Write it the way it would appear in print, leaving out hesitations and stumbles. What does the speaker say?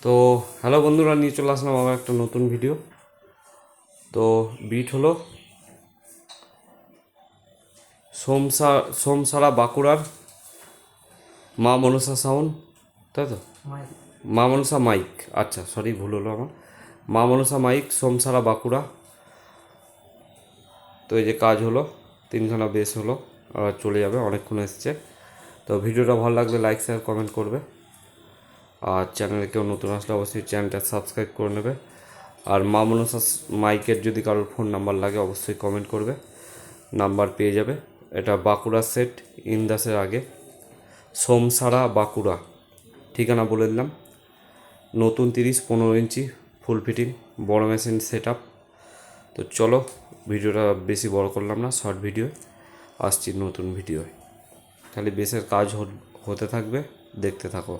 তো হ্যালো বন্ধুরা, নিয়ে চলে আসলাম আবার একটা নতুন ভিডিও। তো বিট হলো সোমসারা বাঁকুড়ার মা মনসা সাউন্ড, তাই তো? মা মনসা মাইক, আচ্ছা সরি ভুল হলো আমার। মা মনসা মাইক, সোমসারা বাঁকুড়া। তো এই যে কাজ হলো, তিনখানা বেস হলো, আর চলে যাবে, অনেকক্ষণ এসছে। তো ভিডিওটা ভালো লাগলে লাইক শেয়ার কমেন্ট করবে, আর চ্যানেলে কেউ নতুন আসলে অবশ্যই চ্যানেলটা সাবস্ক্রাইব করে নেবে। আর মা মনসা মাইকের যদি কারোর ফোন নাম্বার লাগে অবশ্যই কমেন্ট করবে, নাম্বার পেয়ে যাবে। এটা বাঁকুড়া সেট, ইন্দাসের আগে, সোমসারা বাঁকুড়া। ঠিকানা বলে দিলাম, নতুন 30-15 ইঞ্চি ফুল ফিটিং বড় মেশিন সেট আপ। তো চলো, ভিডিওটা বেশি বড় করলাম না, শর্ট ভিডিও আসছি নতুন ভিডিও। খালি বেসের কাজ হতে থাকবে, দেখতে থাকো।